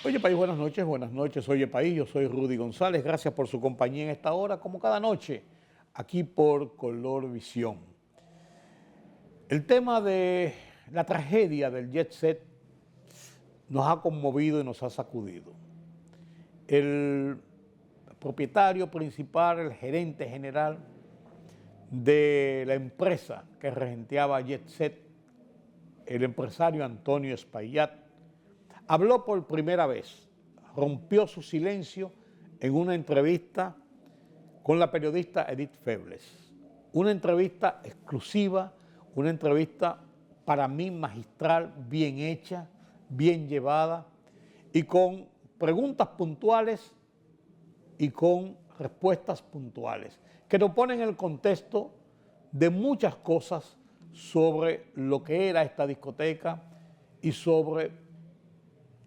Oye País, buenas noches, Oye País, yo soy Rudy González, gracias por su compañía en esta hora, como cada noche, aquí por Color Visión. El tema de la tragedia del Jet Set nos ha conmovido y nos ha sacudido. El propietario principal, el gerente general de la empresa que regenteaba Jet Set, el empresario Antonio Espaillat, habló por primera vez, rompió su silencio en una entrevista con la periodista Edith Febles. Una entrevista exclusiva, una entrevista para mí magistral, bien hecha, bien llevada y con preguntas puntuales y con respuestas puntuales que nos ponen en el contexto de muchas cosas sobre lo que era esta discoteca y sobre,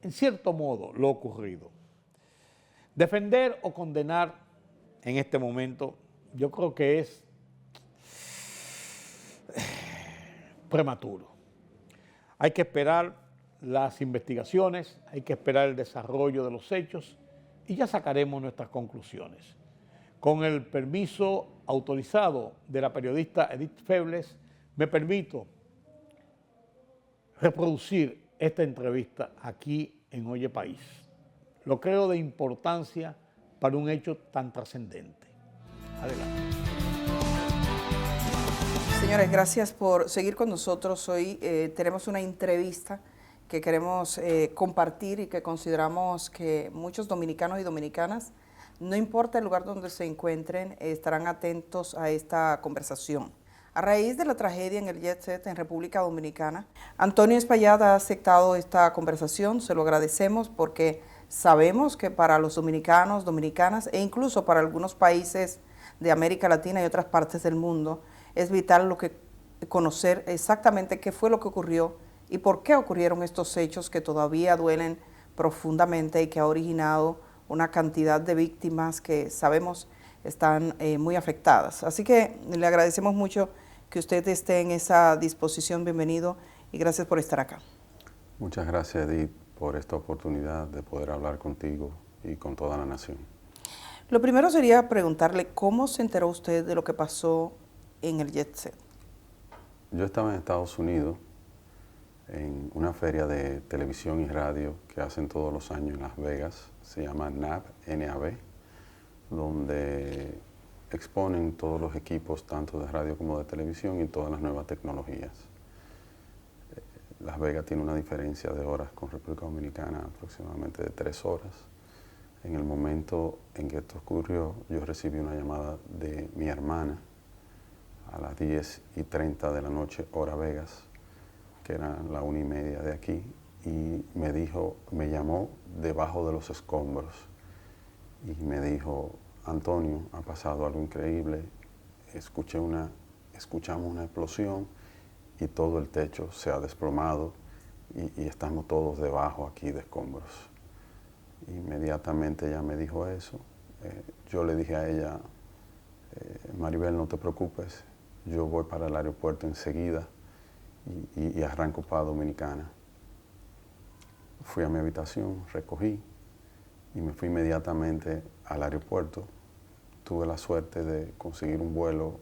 en cierto modo, lo ocurrido. Defender o condenar en este momento, yo creo que es prematuro. Hay que esperar las investigaciones, hay que esperar el desarrollo de los hechos y ya sacaremos nuestras conclusiones. Con el permiso autorizado de la periodista Edith Febles, me permito reproducir esta entrevista aquí en Oye País. Lo creo de importancia para un hecho tan trascendente. Adelante. Señores, gracias por seguir con nosotros. Hoy tenemos una entrevista que queremos compartir y que consideramos que muchos dominicanos y dominicanas, no importa el lugar donde se encuentren, estarán atentos a esta conversación. A raíz de la tragedia en el Jet Set en República Dominicana, Antonio Espaillat ha aceptado esta conversación, se lo agradecemos porque sabemos que para los dominicanos, dominicanas e incluso para algunos países de América Latina y otras partes del mundo, es vital conocer exactamente qué fue lo que ocurrió y por qué ocurrieron estos hechos que todavía duelen profundamente y que ha originado una cantidad de víctimas que sabemos están muy afectadas. Así que le agradecemos mucho que usted esté en esa disposición. Bienvenido y gracias por estar acá. Muchas gracias, Edith, por esta oportunidad de poder hablar contigo y con toda la nación. Lo primero sería preguntarle cómo se enteró usted de lo que pasó en el Jet Set. Yo estaba en Estados Unidos en una feria de televisión y radio que hacen todos los años en Las Vegas, se llama NAB, donde exponen todos los equipos, tanto de radio como de televisión y todas las nuevas tecnologías. Las Vegas tiene una diferencia de horas con República Dominicana aproximadamente de 3 horas. En el momento en que esto ocurrió, yo recibí una llamada de mi hermana a las 10:30 de la noche, hora Vegas, que era la 1:30 de aquí, y me llamó debajo de los escombros y me dijo: Antonio, ha pasado algo increíble, escuchamos una explosión y todo el techo se ha desplomado y estamos todos debajo aquí de escombros. Inmediatamente ella me dijo eso. Yo le dije a ella: Maribel, no te preocupes, yo voy para el aeropuerto enseguida y arranco para Dominicana. Fui a mi habitación, recogí y me fui inmediatamente al aeropuerto. Tuve la suerte de conseguir un vuelo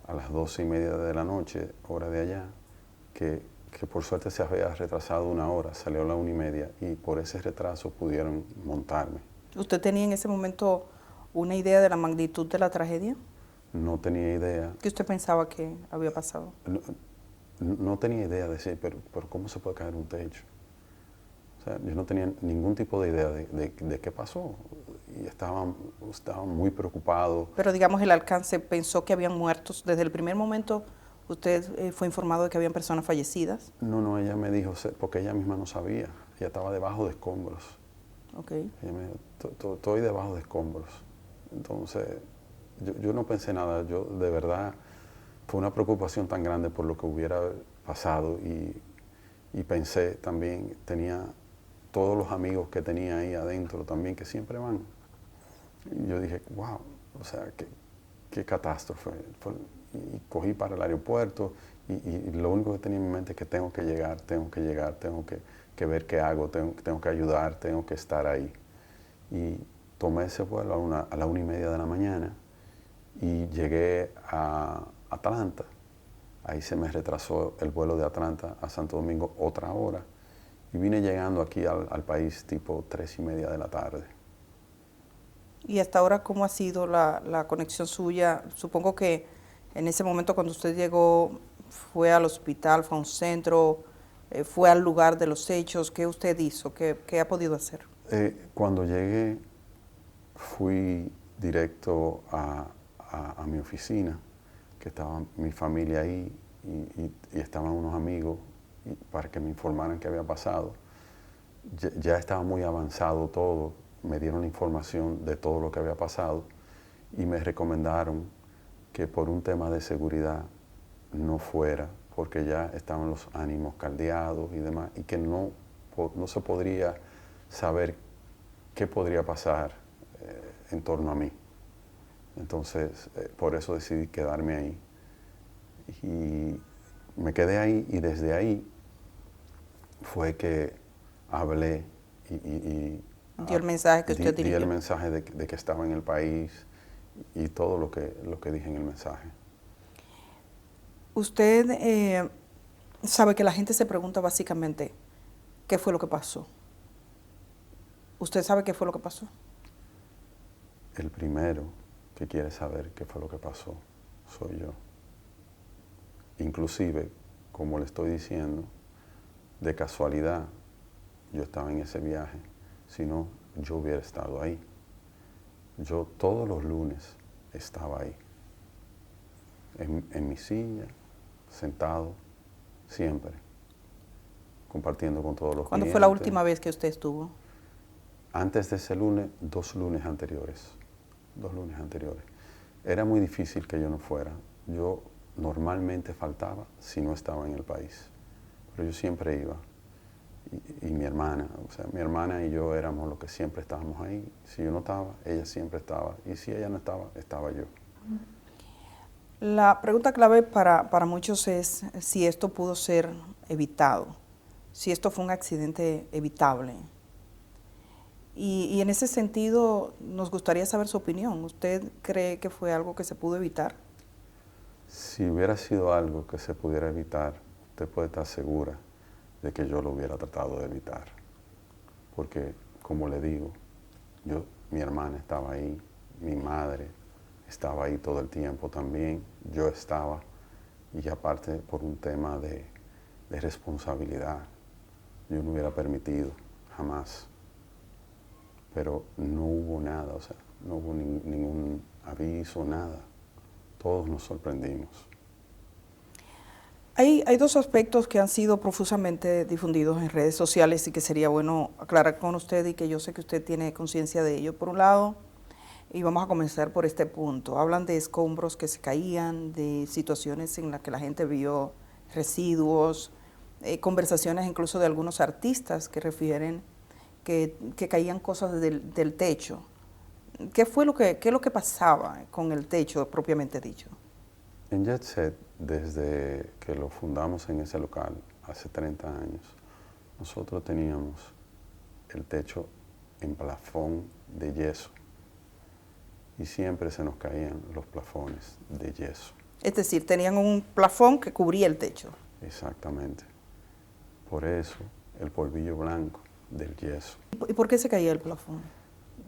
a las 12:30 de la noche, hora de allá, que por suerte se había retrasado 1 hora, salió a las 1:30 y por ese retraso pudieron montarme. ¿Usted tenía en ese momento una idea de la magnitud de la tragedia? No tenía idea. ¿Qué usted pensaba que había pasado? No tenía idea de decir, pero ¿cómo se puede caer un techo? O sea, yo no tenía ningún tipo de idea de qué pasó y estaba muy preocupado. Pero digamos el alcance, ¿pensó que habían muertos? Desde el primer momento usted fue informado de que habían personas fallecidas. No, ella me dijo, porque ella misma no sabía, ella estaba debajo de escombros. Okay. Ella me dijo, estoy debajo de escombros. Entonces, yo no pensé nada, yo de verdad, fue una preocupación tan grande por lo que hubiera pasado y pensé también, tenía todos los amigos que tenía ahí adentro también, que siempre van. Y yo dije, wow, o sea, qué catástrofe. y cogí para el aeropuerto y lo único que tenía en mi mente es que tengo que llegar, tengo que ver qué hago, tengo que ayudar, tengo que estar ahí. Y tomé ese vuelo a la 1:30 de la mañana y llegué a Atlanta. Ahí se me retrasó el vuelo de Atlanta a Santo Domingo otra hora y vine llegando aquí al país tipo 3:30 de la tarde. Y hasta ahora, ¿cómo ha sido la conexión suya? Supongo que en ese momento cuando usted llegó, fue al hospital, fue a un centro, fue al lugar de los hechos. ¿Qué usted hizo? ¿Qué ha podido hacer? Cuando llegué, fui directo a mi oficina, que estaba mi familia ahí y estaban unos amigos para que me informaran qué había pasado. Ya estaba muy avanzado todo, me dieron la información de todo lo que había pasado y me recomendaron que por un tema de seguridad no fuera, porque ya estaban los ánimos caldeados y demás, y que no se podría saber qué podría pasar en torno a mí. Entonces, por eso decidí quedarme ahí. Y me quedé ahí y desde ahí fue que hablé y dio el mensaje que usted di dirigió. el mensaje de que estaba en el país y todo lo que dije en el mensaje. Usted sabe que la gente se pregunta básicamente, ¿qué fue lo que pasó? ¿Usted sabe qué fue lo que pasó? El primero que quiere saber qué fue lo que pasó soy yo. Inclusive, como le estoy diciendo, de casualidad yo estaba en ese viaje, si no, yo hubiera estado ahí. Yo todos los lunes estaba ahí, en mi silla, sentado, siempre, compartiendo con todos los ¿Cuándo clientes. fue la última vez que usted estuvo? Antes de ese lunes, 2 lunes anteriores. 2 lunes anteriores. Era muy difícil que yo no fuera. Yo normalmente faltaba si no estaba en el país, pero yo siempre iba. Y mi hermana, o sea, mi hermana y yo éramos los que siempre estábamos ahí. Si yo no estaba, ella siempre estaba. Y si ella no estaba, estaba yo. La pregunta clave para muchos es si esto pudo ser evitado, si esto fue un accidente evitable. Y en ese sentido nos gustaría saber su opinión. ¿Usted cree que fue algo que se pudo evitar? Si hubiera sido algo que se pudiera evitar, usted puede estar segura de que yo lo hubiera tratado de evitar. Porque, como le digo, mi hermana estaba ahí, mi madre estaba ahí todo el tiempo también, yo estaba, y aparte por un tema de responsabilidad, yo no hubiera permitido, jamás. Pero no hubo nada, o sea, no hubo ningún aviso, nada. Todos nos sorprendimos. Hay 2 aspectos que han sido profusamente difundidos en redes sociales y que sería bueno aclarar con usted y que yo sé que usted tiene conciencia de ello. Por un lado, y vamos a comenzar por este punto, hablan de escombros que se caían, de situaciones en las que la gente vio residuos, conversaciones incluso de algunos artistas que refieren que caían cosas del techo. ¿Qué es lo que pasaba con el techo propiamente dicho? En Jet Set, desde que lo fundamos en ese local, hace 30 años, nosotros teníamos el techo en plafón de yeso y siempre se nos caían los plafones de yeso. Es decir, tenían un plafón que cubría el techo. Exactamente. Por eso, el polvillo blanco del yeso. ¿Y por qué se caía el plafón?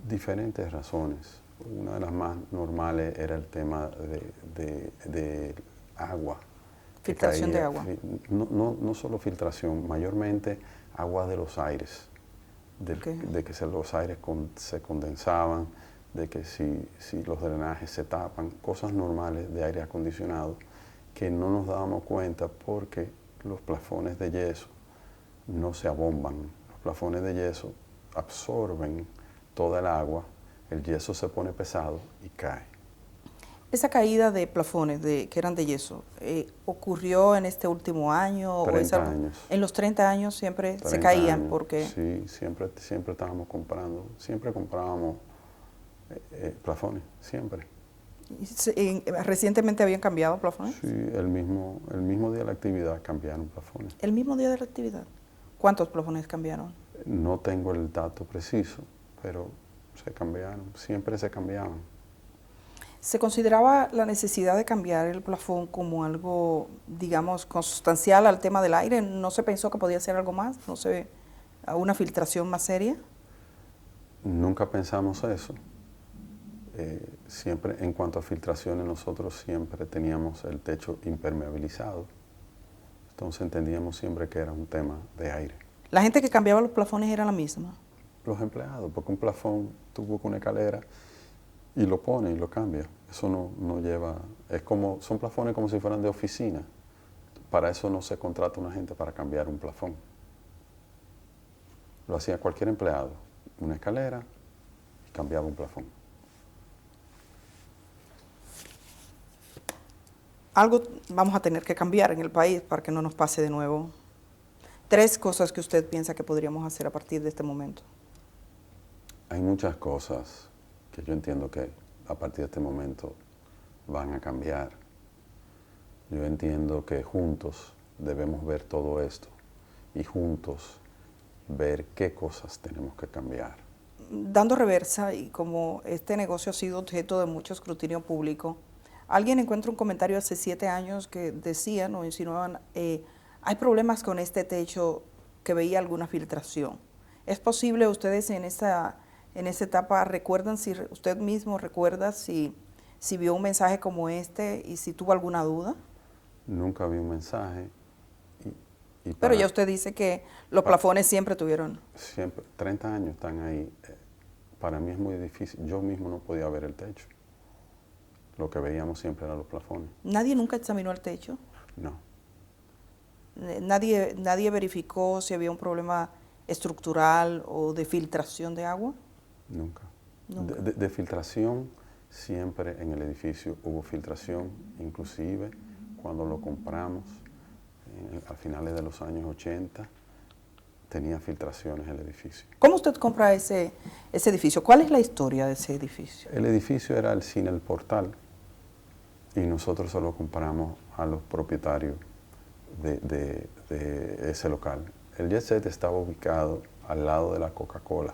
Diferentes razones. Una de las más normales era el tema de agua. Filtración de agua. No solo filtración, mayormente agua de los aires. De que los aires se condensaban, de que si los drenajes se tapan, cosas normales de aire acondicionado que no nos dábamos cuenta porque los plafones de yeso no se abomban. Los plafones de yeso absorben toda el agua, el yeso se pone pesado y cae. Esa caída de plafones que eran de yeso, ¿ocurrió en este último año? 30 años. En los 30 años siempre se caían, porque... Sí, siempre estábamos comprando, siempre comprábamos plafones, siempre. ¿Recientemente habían cambiado plafones? Sí, el mismo día de la actividad cambiaron plafones. ¿El mismo día de la actividad? ¿Cuántos plafones cambiaron? No tengo el dato preciso, pero se cambiaron, siempre se cambiaban. ¿Se consideraba la necesidad de cambiar el plafón como algo, digamos, consustancial al tema del aire? ¿No se pensó que podía ser algo más? ¿No se una filtración más seria? Nunca pensamos eso. Siempre, en cuanto a filtraciones, nosotros siempre teníamos el techo impermeabilizado. Entonces entendíamos siempre que era un tema de aire. ¿La gente que cambiaba los plafones era la misma? Los empleados, porque un plafón, tú buscas una escalera y lo pones y lo cambias. Eso no lleva, son plafones como si fueran de oficina. Para eso no se contrata una gente para cambiar un plafón. Lo hacía cualquier empleado, una escalera y cambiaba un plafón. Algo vamos a tener que cambiar en el país para que no nos pase de nuevo. 3 cosas que usted piensa que podríamos hacer a partir de este momento. Hay muchas cosas que yo entiendo que a partir de este momento van a cambiar. Yo entiendo que juntos debemos ver todo esto y juntos ver qué cosas tenemos que cambiar. Dando reversa, y como este negocio ha sido objeto de mucho escrutinio público, alguien encuentra un comentario hace 7 años que decían o insinuaban, hay problemas con este techo, que veía alguna filtración. ¿Es posible ustedes en esa etapa recuerdan, si usted mismo recuerda si vio un mensaje como este y si tuvo alguna duda? Nunca vi un mensaje. Pero ya usted dice que los plafones siempre tuvieron. Siempre, 30 años están ahí. Para mí es muy difícil. Yo mismo no podía ver el techo. Lo que veíamos siempre eran los plafones. ¿Nadie nunca examinó el techo? No. ¿Nadie verificó si había un problema estructural o de filtración de agua? Nunca. Nunca. De filtración, siempre en el edificio hubo filtración, inclusive cuando lo compramos a finales de los años 80, tenía filtraciones el edificio. ¿Cómo usted compra ese edificio? ¿Cuál es la historia de ese edificio? El edificio era el cine El Portal y nosotros se lo compramos a los propietarios de ese local. El Jet Set estaba ubicado al lado de la Coca-Cola.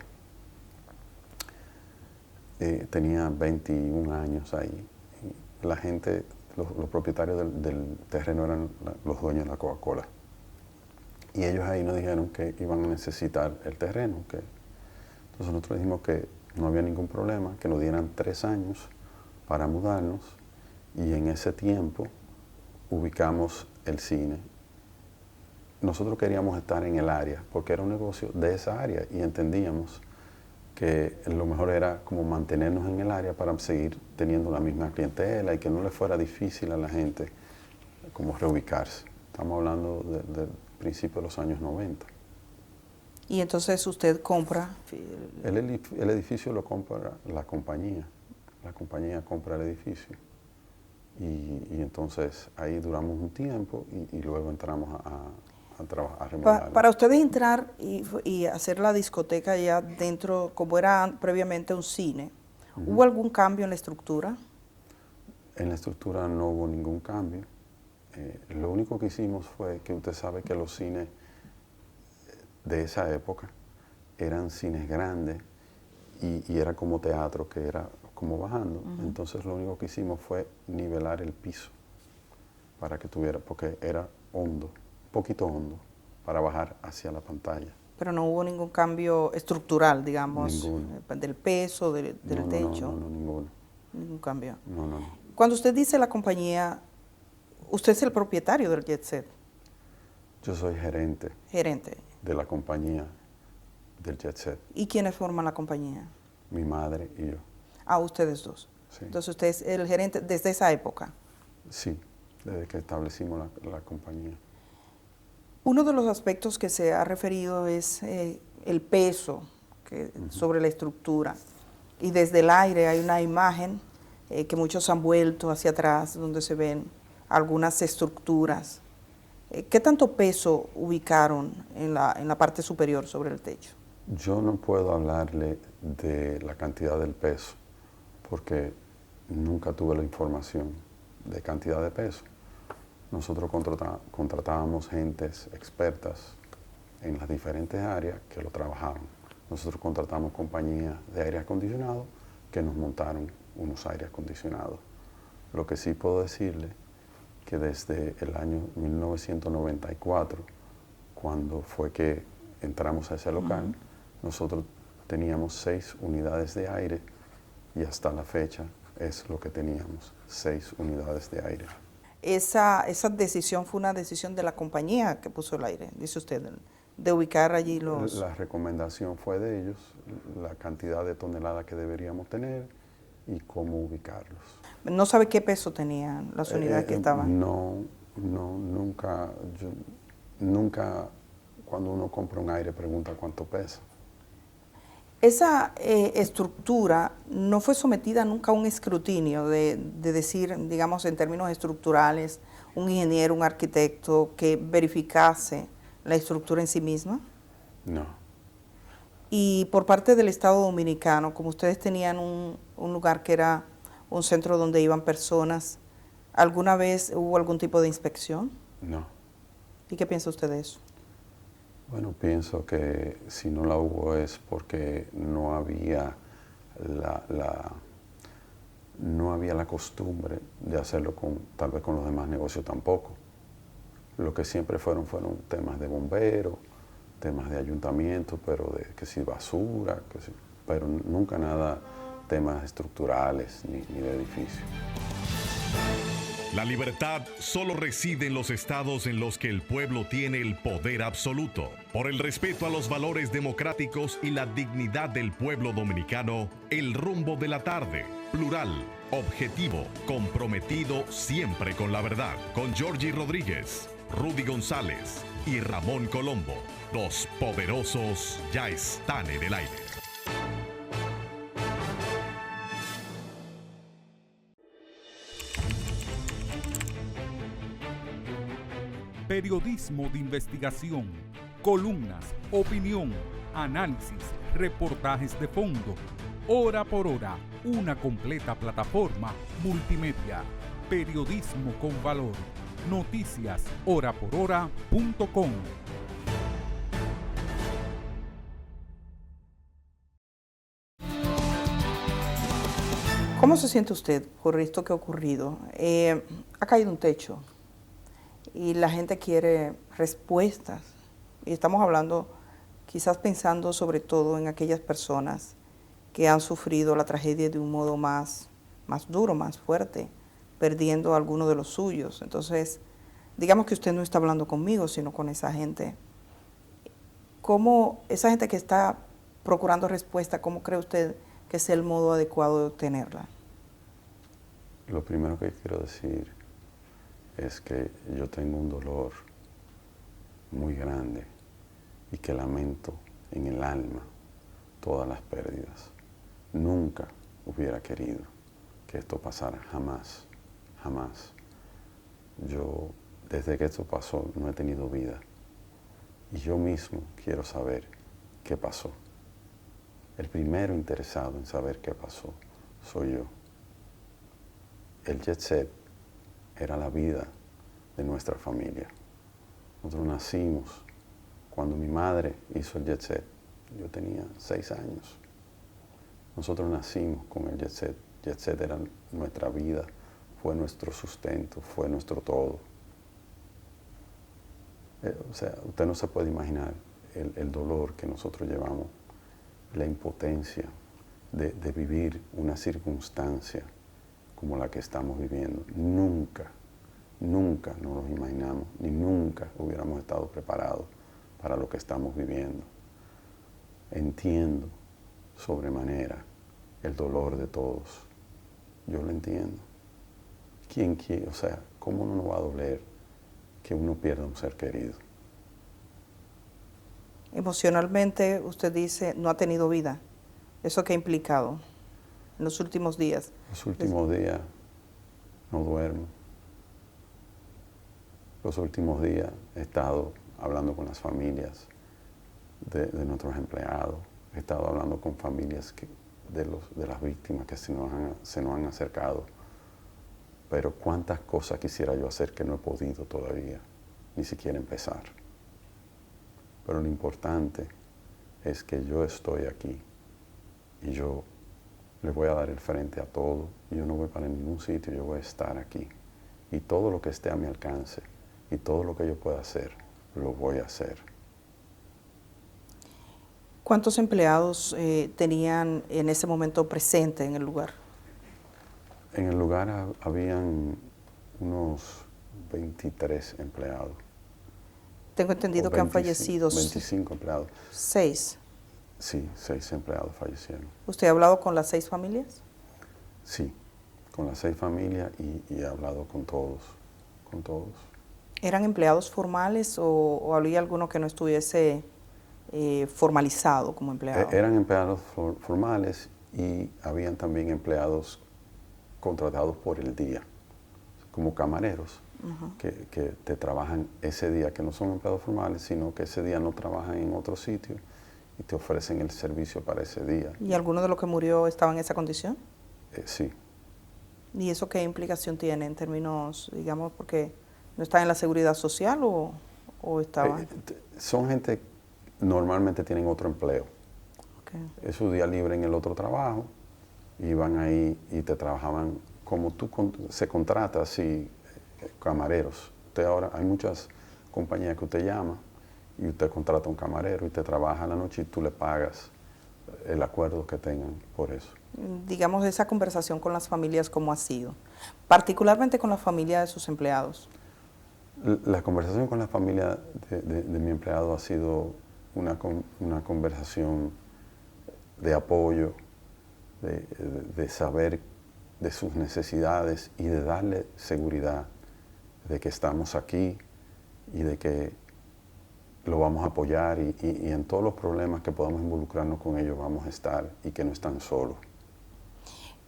Tenía 21 años ahí. La gente, los propietarios del terreno eran los dueños de la Coca-Cola. Y ellos ahí nos dijeron que iban a necesitar el terreno. Entonces nosotros dijimos que no había ningún problema, que nos dieran 3 años para mudarnos. Y en ese tiempo ubicamos el cine. Nosotros queríamos estar en el área, porque era un negocio de esa área y entendíamos que lo mejor era como mantenernos en el área para seguir teniendo la misma clientela y que no le fuera difícil a la gente como reubicarse. Estamos hablando del principio de los años 90. Y entonces usted compra. El edificio lo compra la compañía compra el edificio. Y entonces ahí duramos un tiempo y luego entramos a trabajar, a remodelar. Para ustedes entrar y hacer la discoteca ya dentro, como era previamente un cine, ¿hubo algún cambio en la estructura? En la estructura no hubo ningún cambio. Lo único que hicimos fue que usted sabe que los cines de esa época eran cines grandes y era como teatro, que era como bajando. Entonces lo único que hicimos fue nivelar el piso para que tuviera, porque era hondo, un poquito hondo, para bajar hacia la pantalla. Pero no hubo ningún cambio estructural, digamos, Ninguno. del peso, del techo. No, ninguno. Ningún cambio. No. Cuando usted dice la compañía, usted es el propietario del Jet Set. Yo soy gerente de la compañía del Jet Set. ¿Y quiénes forman la compañía? Mi madre y yo. Ah, ustedes dos. Sí. Entonces usted es el gerente desde esa época. Sí, desde que establecimos la compañía. Uno de los aspectos que se ha referido es el peso sobre la estructura. Y desde el aire hay una imagen que muchos han vuelto hacia atrás, donde se ven algunas estructuras. ¿Qué tanto peso ubicaron en la parte superior sobre el techo? Yo no puedo hablarle de la cantidad del peso, porque nunca tuve la información de cantidad de peso. Nosotros contratábamos gentes expertas en las diferentes áreas que lo trabajaban. Nosotros contratamos compañías de aire acondicionado que nos montaron unos aires acondicionados. Lo que sí puedo decirle que desde el año 1994, cuando fue que entramos a ese local, nosotros teníamos 6 unidades de aire y hasta la fecha es lo que teníamos, 6 unidades de aire. Esa decisión fue una decisión de la compañía que puso el aire, dice usted, de ubicar allí los... La recomendación fue de ellos, la cantidad de toneladas que deberíamos tener y cómo ubicarlos. ¿No sabe qué peso tenían las unidades que estaban? Nunca cuando uno compra un aire pregunta cuánto pesa. Esa estructura no fue sometida nunca a un escrutinio de decir, digamos, en términos estructurales, un ingeniero, un arquitecto que verificase la estructura en sí misma. No. Y por parte del Estado Dominicano, como ustedes tenían un lugar que era un centro donde iban personas, ¿alguna vez hubo algún tipo de inspección? No. ¿Y qué piensa usted de eso? Bueno, pienso que si no la hubo es porque no había la costumbre de hacerlo tal vez con los demás negocios tampoco. Lo que siempre fueron temas de bomberos, temas de ayuntamiento, pero de que si basura, pero nunca nada temas estructurales ni de edificios. La libertad solo reside en los estados en los que el pueblo tiene el poder absoluto. Por el respeto a los valores democráticos y la dignidad del pueblo dominicano, El Rumbo de la Tarde, plural, objetivo, comprometido siempre con la verdad. Con Georgie Rodríguez, Rudy González y Ramón Colombo. Los poderosos ya están en el aire. Periodismo de investigación, columnas, opinión, análisis, reportajes de fondo, hora por hora, una completa plataforma multimedia. Periodismo con valor. Noticias horaporhora.com. ¿Cómo se siente usted por esto que ha ocurrido? Ha caído un techo y la gente quiere respuestas. Y estamos hablando, quizás pensando sobre todo en aquellas personas que han sufrido la tragedia de un modo más duro, más fuerte, perdiendo a alguno de los suyos. Entonces, digamos que usted no está hablando conmigo, sino con esa gente. ¿Cómo esa gente que está procurando respuesta, cómo cree usted que es el modo adecuado de obtenerla? Lo primero que quiero decir es que yo tengo un dolor muy grande y que lamento en el alma todas las pérdidas. Nunca hubiera querido que esto pasara, jamás, jamás. Yo, desde que esto pasó, no he tenido vida y yo mismo quiero saber qué pasó. El primero interesado en saber qué pasó soy yo. El jet set era la vida de nuestra familia. Nosotros nacimos cuando mi madre hizo el jet set. Yo tenía 6 años. Nosotros nacimos con el jet set. Jet set era nuestra vida, fue nuestro sustento, fue nuestro todo. O sea, usted no se puede imaginar el dolor que nosotros llevamos, la impotencia de vivir una circunstancia como la que estamos viviendo. Nunca nos lo imaginamos, ni nunca hubiéramos estado preparados para lo que estamos viviendo. Entiendo sobremanera el dolor de todos. Yo lo entiendo. ¿Quién quiere? O sea, ¿cómo no nos va a doler que uno pierda un ser querido? Emocionalmente, usted dice, no ha tenido vida. ¿Eso qué ha implicado en los últimos días? Los últimos días no duermo. Los últimos días he estado hablando con las familias de nuestros empleados. He estado hablando con familias de las víctimas que se nos han acercado. Pero cuántas cosas quisiera yo hacer que no he podido todavía, ni siquiera empezar. Pero lo importante es que yo estoy aquí y yo le voy a dar el frente a todo. Yo no voy para ningún sitio, yo voy a estar aquí. Y todo lo que esté a mi alcance y todo lo que yo pueda hacer, lo voy a hacer. ¿Cuántos empleados tenían en ese momento presente en el lugar? En el lugar habían unos 23 empleados. Tengo entendido que han fallecido 25 empleados. 6. Sí, 6 empleados fallecieron. ¿Usted ha hablado con las 6 familias? Sí, con las 6 familias y he hablado con todos, ¿Eran empleados formales o había alguno que no estuviese formalizado como empleado? Eran empleados formales y habían también empleados contratados por el día, como camareros, que te trabajan ese día, que no son empleados formales, sino que ese día no trabajan en otro sitio y te ofrecen el servicio para ese día. ¿Y alguno de los que murió estaba en esa condición? Sí. ¿Y eso qué implicación tiene en términos, digamos, porque no está en la seguridad social o estaba? Son gente que normalmente tienen otro empleo. Okay. Es su día libre en el otro trabajo, iban ahí y te trabajaban como tú se contrata así, camareros. Usted ahora, hay muchas compañías que usted llama y usted contrata a un camarero y te trabaja a la noche y tú le pagas el acuerdo que tengan por eso. Digamos, esa conversación con las familias, ¿cómo ha sido? Particularmente con la familia de sus empleados. La conversación con la familia de mi empleado ha sido una conversación de apoyo, de saber de sus necesidades y de darle seguridad de que estamos aquí y de que lo vamos a apoyar y en todos los problemas que podamos involucrarnos con ellos vamos a estar y que no están solos.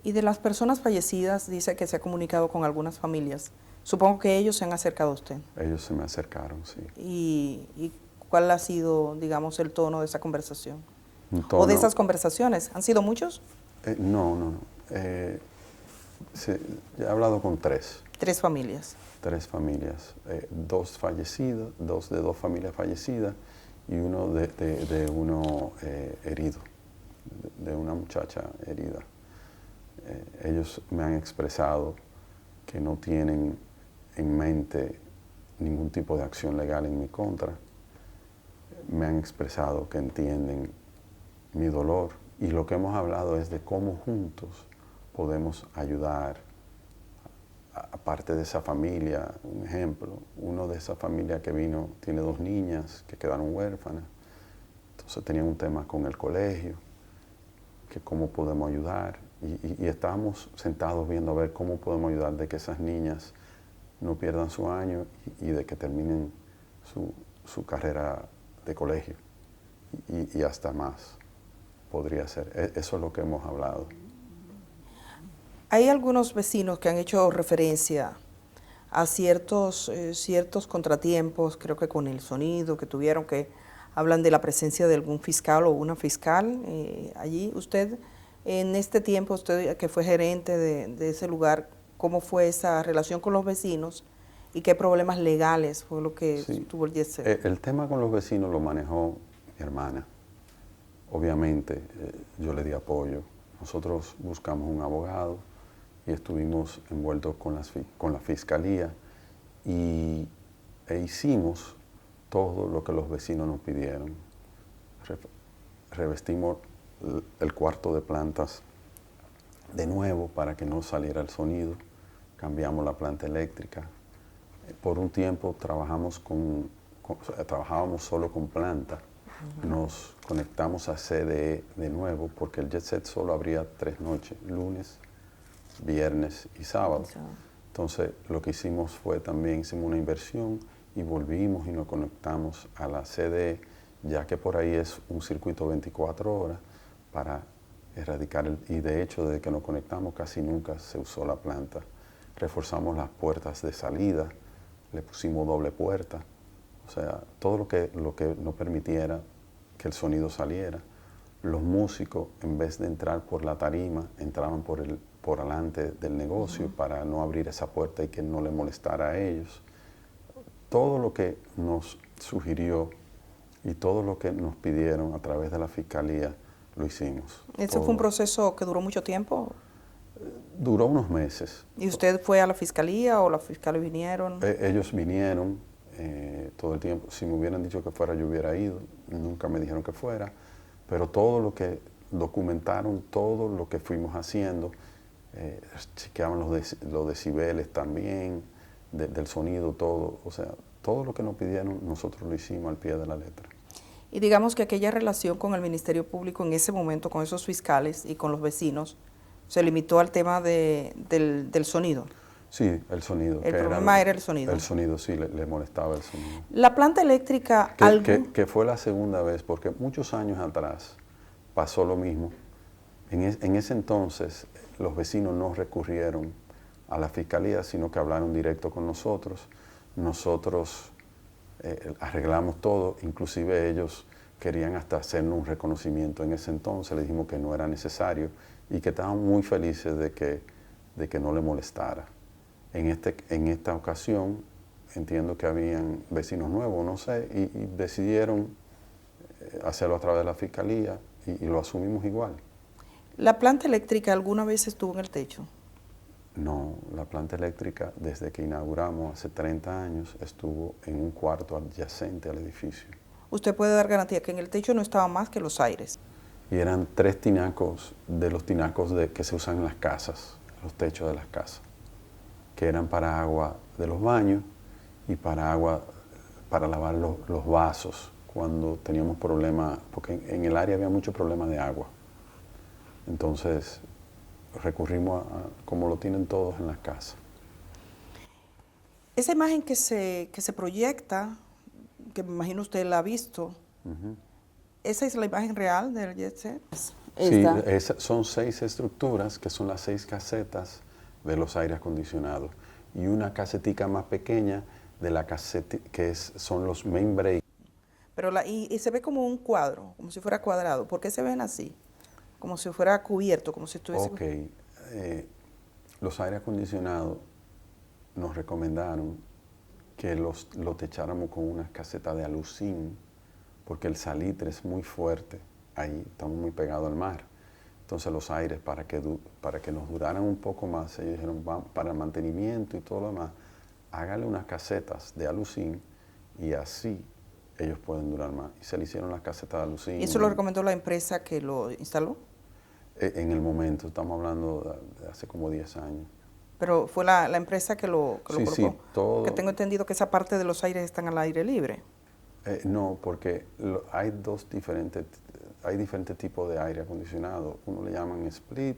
Y de las personas fallecidas, dice que se ha comunicado con algunas familias. Supongo que ellos se han acercado a usted. Ellos se me acercaron, sí. ¿Y cuál ha sido, digamos, el tono de esa conversación? ¿O de esas conversaciones? ¿Han sido muchos? No. He hablado con 3. 3 familias. 3 familias. 2 fallecidos, 2 de 2 familias fallecidas y uno de uno herido, de una muchacha herida. Ellos me han expresado que no tienen en mente ningún tipo de acción legal en mi contra. Me han expresado que entienden mi dolor y lo que hemos hablado es de cómo juntos podemos ayudar. Aparte de esa familia, un ejemplo, uno de esa familia que vino tiene 2 niñas que quedaron huérfanas, entonces tenían un tema con el colegio, que cómo podemos ayudar, y estábamos sentados viendo a ver cómo podemos ayudar de que esas niñas no pierdan su año y de que terminen su carrera de colegio, y hasta más podría ser. Eso es lo que hemos hablado. Hay algunos vecinos que han hecho referencia a ciertos contratiempos, creo que con el sonido que tuvieron, que hablan de la presencia de algún fiscal o una fiscal allí. Usted, en este tiempo, usted que fue gerente de ese lugar, ¿cómo fue esa relación con los vecinos y qué problemas legales fue lo que tuvo el DSC? El tema con los vecinos lo manejó mi hermana. Obviamente, yo le di apoyo. Nosotros buscamos un abogado y estuvimos envueltos con la fiscalía e hicimos todo lo que los vecinos nos pidieron. Revestimos el cuarto de plantas de nuevo para que no saliera el sonido, cambiamos la planta eléctrica. Por un tiempo trabajábamos solo con planta. Nos conectamos a CDE de nuevo porque el jet set solo abría 3 noches, lunes, viernes y sábado. Entonces lo que hicimos fue también hicimos una inversión y volvimos y nos conectamos a la CDE, ya que por ahí es un circuito 24 horas para erradicar y de hecho desde que nos conectamos casi nunca se usó la planta. Reforzamos las puertas de salida, le pusimos doble puerta, o sea, todo lo que nos permitiera que el sonido saliera, los músicos, en vez de entrar por la tarima, entraban por delante del negocio para no abrir esa puerta y que no le molestara a ellos. Todo lo que nos sugirió y todo lo que nos pidieron a través de la Fiscalía lo hicimos. ¿Eso fue un proceso que duró mucho tiempo? Duró unos meses. ¿Y usted fue a la Fiscalía o los fiscales vinieron? Ellos vinieron todo el tiempo. Si me hubieran dicho que fuera, yo hubiera ido. Nunca me dijeron que fuera. Pero todo lo que documentaron, todo lo que fuimos haciendo, chequeaban los decibeles también, del sonido, todo. O sea, todo lo que nos pidieron, nosotros lo hicimos al pie de la letra. Y digamos que aquella relación con el Ministerio Público en ese momento, con esos fiscales y con los vecinos, se limitó al tema del sonido. Sí, el sonido. El problema era el sonido. El sonido, sí, le molestaba el sonido. La planta eléctrica... Que fue la segunda vez, porque muchos años atrás pasó lo mismo. En ese entonces, los vecinos no recurrieron a la Fiscalía, sino que hablaron directo con nosotros. Nosotros arreglamos todo, inclusive ellos querían hasta hacernos un reconocimiento en ese entonces. Le dijimos que no era necesario y que estaban muy felices de que no le molestara. En esta ocasión, entiendo que habían vecinos nuevos, no sé, y decidieron hacerlo a través de la Fiscalía y lo asumimos igual. ¿La planta eléctrica alguna vez estuvo en el techo? No, la planta eléctrica desde que inauguramos hace 30 años estuvo en un cuarto adyacente al edificio. Usted puede dar garantía que en el techo no estaba más que los aires. Y eran 3 tinacos de los tinacos que se usan en las casas, los techos de las casas, que eran para agua de los baños y para agua para lavar los vasos cuando teníamos problemas, porque en el área había mucho problema de agua. Entonces recurrimos a como lo tienen todos en las casas. Esa imagen que se proyecta, que me imagino usted la ha visto, ¿esa es la imagen real del jet set? Sí, son 6 estructuras que son las 6 casetas de los aires acondicionados y una casetica más pequeña de la caseta son los main break. Pero y se ve como un cuadro, como si fuera cuadrado. ¿Por qué se ven así? Como si fuera cubierto, como si estuviese... Ok, los aires acondicionados nos recomendaron que lo techáramos con una caseta de alucín porque el salitre es muy fuerte, ahí estamos muy pegados al mar. Entonces los aires, para que nos duraran un poco más, ellos dijeron, para el mantenimiento y todo lo demás, hágale unas casetas de alucín y así ellos pueden durar más. Y se le hicieron las casetas de alucín. ¿Y eso lo recomendó la empresa que lo instaló? En el momento, estamos hablando de hace como 10 años. Pero fue la empresa que lo colocó. Sí, todo. Que tengo entendido que esa parte de los aires están al aire libre. No, porque hay diferentes tipos de aire acondicionado. Uno le llaman split,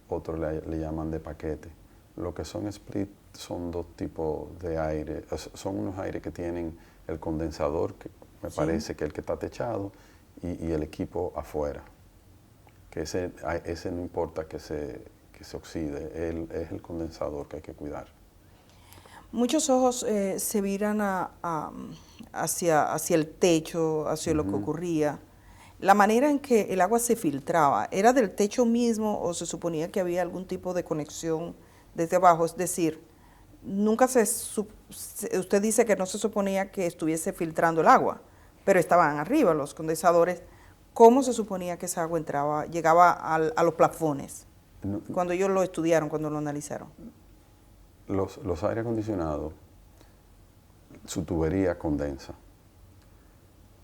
otro le llaman de paquete. Lo que son split son 2 tipos de aire. Son unos aires que tienen el condensador, que me parece que es el que está techado, y el equipo afuera. Que ese no importa que se oxide, es el condensador que hay que cuidar. Muchos ojos se viran hacia el techo, hacia lo que ocurría. La manera en que el agua se filtraba, ¿era del techo mismo o se suponía que había algún tipo de conexión desde abajo? Es decir, nunca usted dice que no se suponía que estuviese filtrando el agua, pero estaban arriba los condensadores. ¿Cómo se suponía que esa agua llegaba a los plafones? Cuando ellos lo estudiaron, cuando lo analizaron. Los aire acondicionados, su tubería condensa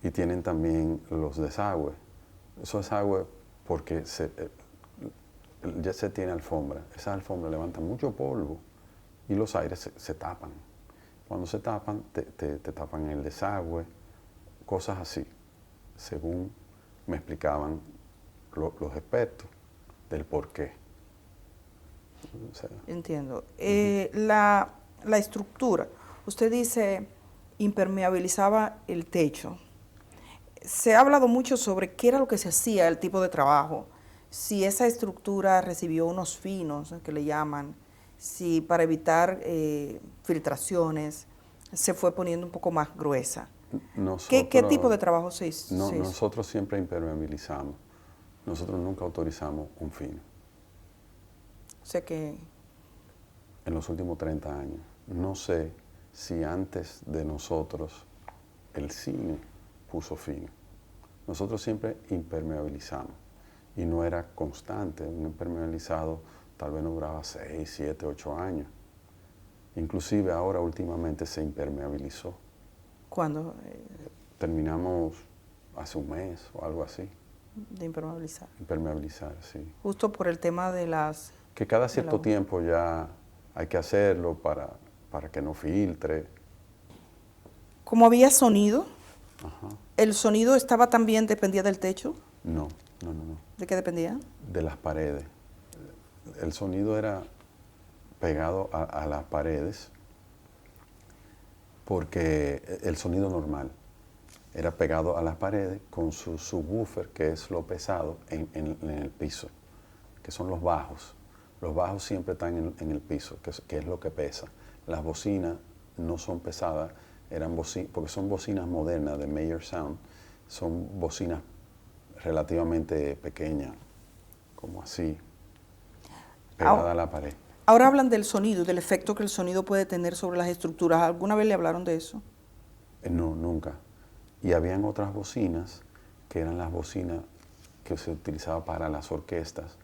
y tienen también los desagües. Esos desagües, porque el jet set tiene alfombra, esas alfombras levantan mucho polvo y los aires se tapan. Cuando se tapan, te tapan el desagüe, cosas así, según me explicaban los expertos del por qué. O sea, entiendo. La estructura, usted dice impermeabilizaba el techo. Se ha hablado mucho sobre qué era lo que se hacía, el tipo de trabajo, si esa estructura recibió unos finos, que le llaman, si para evitar filtraciones se fue poniendo un poco más gruesa. ¿Qué tipo de trabajo se hizo? Nosotros siempre impermeabilizamos. nosotros nunca autorizamos un fino. O sea que En los últimos 30 años. No sé si antes de nosotros el cine puso fino. Nosotros siempre impermeabilizamos y no era constante. Un impermeabilizado tal vez no duraba 6, 7, 8 años. Inclusive ahora últimamente se impermeabilizó. cuando Terminamos hace un mes o algo así. de impermeabilizar. Impermeabilizar, sí. Justo por el tema de las... Que cada de cierto la- tiempo ya hay que hacerlo para que no filtre. Como había sonido, Ajá. ¿el sonido estaba también, dependía del techo? No. ¿De qué dependía? De las paredes. El sonido era pegado a las paredes porque el sonido normal era pegado a las paredes con su subwoofer, que es lo pesado, en el piso, que son los bajos. Los bajos siempre están en el piso, que es lo que pesa. Las bocinas no son pesadas, porque son bocinas modernas de Meyer Sound, son bocinas relativamente pequeñas, como así, pegadas a la pared. Ahora hablan del sonido, del efecto que el sonido puede tener sobre las estructuras. ¿Alguna vez le hablaron de eso? No, nunca. Y habían otras bocinas, que eran las bocinas que se utilizaban para las orquestas,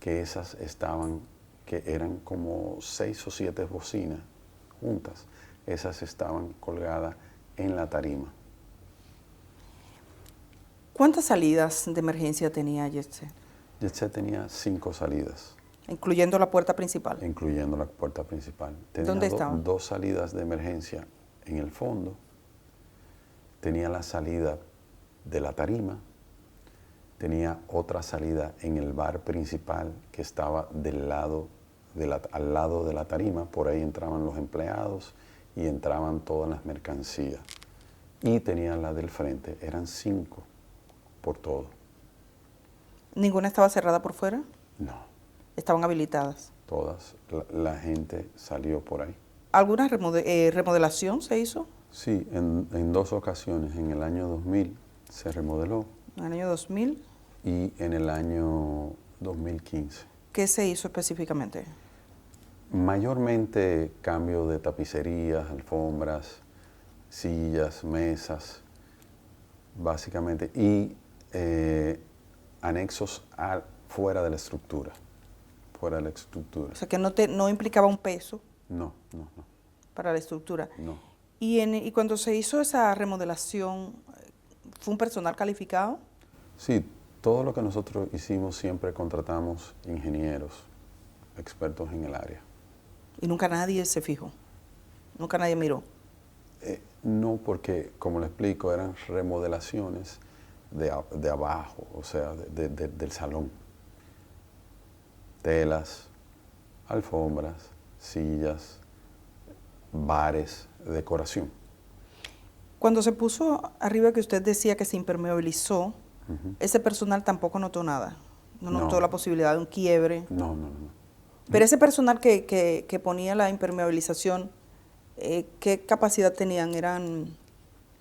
que esas que eran como 6 o 7 bocinas juntas. Esas estaban colgadas en la tarima. ¿Cuántas salidas de emergencia tenía Jet Set? Jet Set tenía 5 salidas, Incluyendo la puerta principal. incluyendo la puerta principal. Tenía ¿Dónde estaban? 2 salidas de emergencia en el fondo. Tenía la salida de la tarima. Tenía otra salida en el bar principal que estaba al lado de la tarima. Por ahí entraban los empleados y entraban todas las mercancías. Y tenía la del frente. Eran 5 por todo. ¿Ninguna estaba cerrada por fuera? No, Estaban habilitadas. todas. La gente salió por ahí. ¿Alguna remodelación se hizo Sí, en 2 ocasiones. En el año 2000 se remodeló en el año 2000? y en el año 2015. ¿Qué se hizo específicamente? Mayormente cambio de tapicerías, alfombras, sillas, mesas, básicamente, y anexos fuera de la estructura. Fuera de la estructura. O sea, que no implicaba un peso No. para la estructura. No. Y cuando se hizo esa remodelación, ¿fue un personal calificado? Sí, todo lo que nosotros hicimos siempre contratamos ingenieros, expertos en el área. Y nunca nadie se fijó, nunca nadie miró. No, porque, como le explico, eran remodelaciones de abajo, o sea, del salón. Telas, alfombras, sillas, bares, decoración. Cuando se puso arriba que usted decía que se impermeabilizó, ese personal tampoco notó nada, no notó No. la posibilidad de un quiebre. No. Pero ese personal que ponía la impermeabilización, ¿qué capacidad tenían?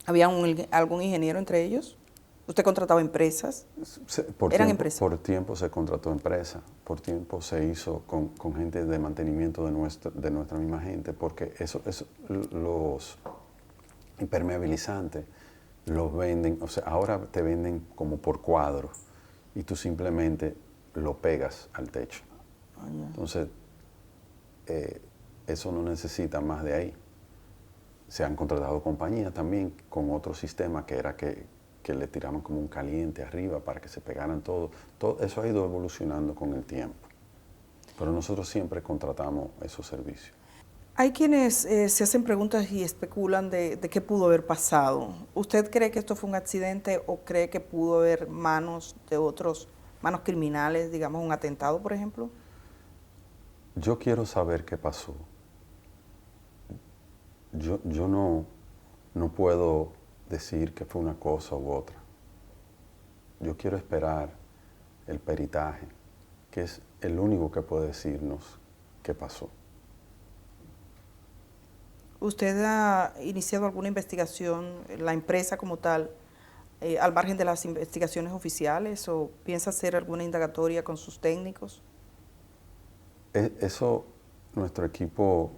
¿Había algún ingeniero entre ellos? ¿Usted contrataba empresas? ¿Eran empresas? Por tiempo se contrató empresa, por tiempo se hizo con gente de mantenimiento de nuestra misma gente, porque los impermeabilizantes los venden, o sea, ahora te venden como por cuadro y tú simplemente lo pegas al techo. Entonces, eso no necesita más de ahí. Se han contratado compañías también con otro sistema que era que le tiraban como un caliente arriba para que se pegaran todo. Todo eso ha ido evolucionando con el tiempo. Pero nosotros siempre contratamos esos servicios. Hay quienes se hacen preguntas y especulan de qué pudo haber pasado. ¿Usted cree que esto fue un accidente o cree que pudo haber manos criminales, digamos un atentado, por ejemplo? Yo quiero saber qué pasó. Yo no puedo decir que fue una cosa u otra. Yo quiero esperar el peritaje, que es el único que puede decirnos qué pasó. ¿Usted ha iniciado alguna investigación, la empresa como tal al margen de las investigaciones oficiales, o piensa hacer alguna indagatoria con sus técnicos? Eso nuestro equipo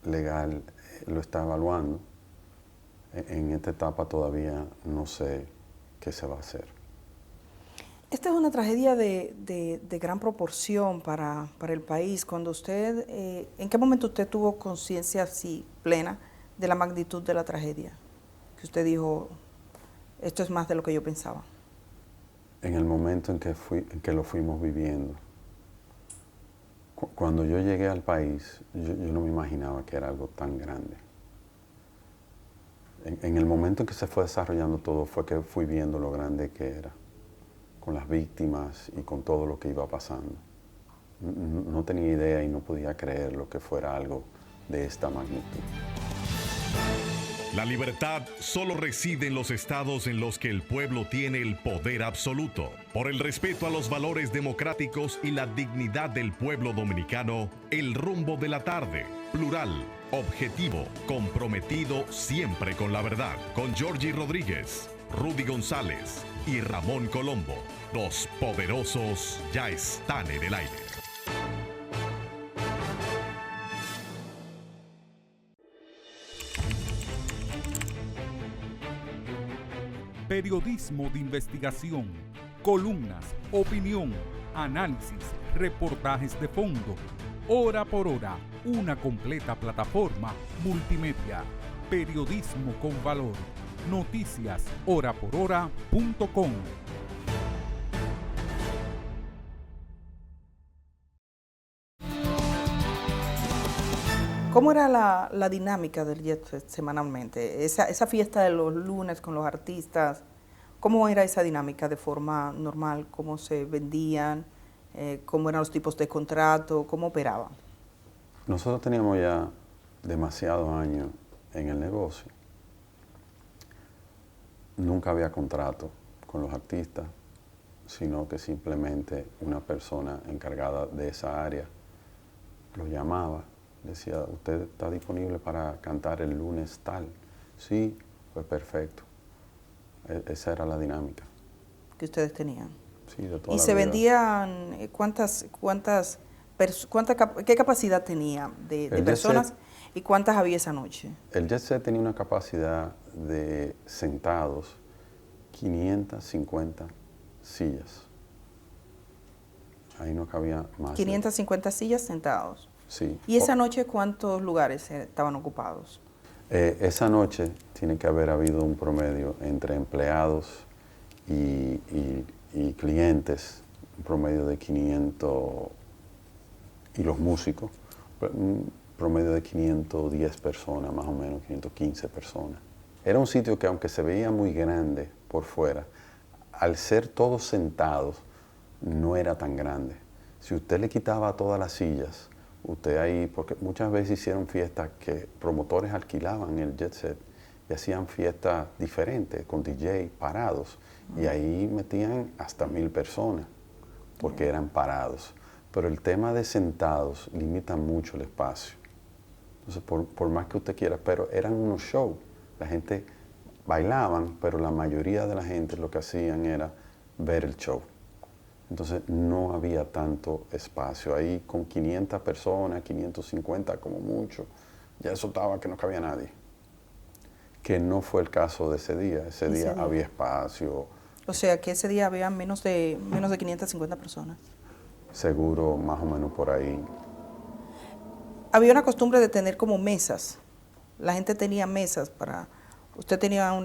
legal lo está evaluando. En esta etapa todavía no sé qué se va a hacer. Esta es una tragedia de gran proporción para el país. Cuando usted, ¿en qué momento usted tuvo conciencia así plena de la magnitud de la tragedia? Que usted dijo, esto es más de lo que yo pensaba. En el momento en que lo fuimos viviendo. Cuando yo llegué al país, yo no me imaginaba que era algo tan grande. En el momento en que se fue desarrollando todo fue que fui viendo lo grande que era, con las víctimas y con todo lo que iba pasando. No tenía idea y no podía creer lo que fuera algo de esta magnitud. La libertad solo reside en los estados en los que el pueblo tiene el poder absoluto. Por el respeto a los valores democráticos y la dignidad del pueblo dominicano, El Rumbo de la Tarde, plural, objetivo, comprometido siempre con la verdad. Con Georgie Rodríguez, Rudy González y Ramón Colombo. Los poderosos ya están en el aire. Periodismo de investigación, columnas, opinión, análisis, reportajes de fondo, hora por hora, una completa plataforma multimedia. Periodismo con valor. Noticias horaporhora.com. ¿Cómo era la dinámica del Jet Set semanalmente? Esa fiesta de los lunes con los artistas, ¿cómo era esa dinámica de forma normal? ¿Cómo se vendían? ¿Cómo eran los tipos de contrato? ¿Cómo operaban? Nosotros teníamos ya demasiados años en el negocio. Nunca había contrato con los artistas, sino que simplemente una persona encargada de esa área los llamaba. Decía, ¿usted está disponible para cantar el lunes tal? Sí, pues perfecto. Esa era la dinámica. Que ustedes tenían. Sí, de toda ¿Y la se vida. vendían qué capacidad tenía de personas y cuántas había esa noche? El Jet Set tenía una capacidad de sentados 550 sillas. Ahí no cabía más. 550 sillas sentados. Sí. ¿Y esa noche cuántos lugares estaban ocupados? Esa noche tiene que haber habido un promedio entre empleados y clientes, un promedio de 500, y los músicos, un promedio de 510 personas, más o menos, 515 personas. Era un sitio que, aunque se veía muy grande por fuera, al ser todos sentados, no era tan grande. Si usted le quitaba todas las sillas, usted ahí, porque muchas veces hicieron fiestas que promotores alquilaban el Jet Set y hacían fiestas diferentes, con DJ parados, y ahí metían hasta 1000 personas, porque eran parados. Pero el tema de sentados limita mucho el espacio. Entonces, por más que usted quiera, pero eran unos shows. La gente bailaban, pero la mayoría de la gente lo que hacían era ver el show. Entonces no había tanto espacio. Ahí con 500 personas, 550 como mucho, ya eso estaba que no cabía nadie. Que no fue el caso de ese día. Ese día había espacio. O sea, que ese día había menos de 550 personas. Seguro, más o menos por ahí. Había una costumbre de tener como mesas. La gente tenía mesas para... ¿Usted tenía un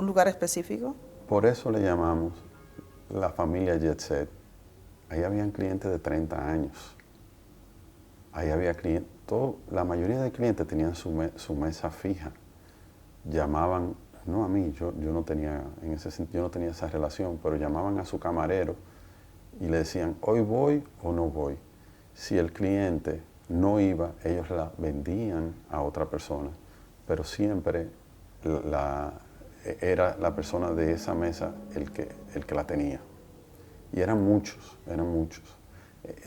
lugar específico? Por eso le llamamos la familia Jet Set. Ahí habían clientes de 30 años. Ahí había clientes, la mayoría de clientes tenían su mesa fija. Llamaban, no a mí, yo no tenía, en ese sentido, yo no tenía esa relación, pero llamaban a su camarero y le decían, ¿hoy voy o no voy? Si el cliente no iba, ellos la vendían a otra persona, pero siempre era la persona de esa mesa el que la tenía. Y eran muchos.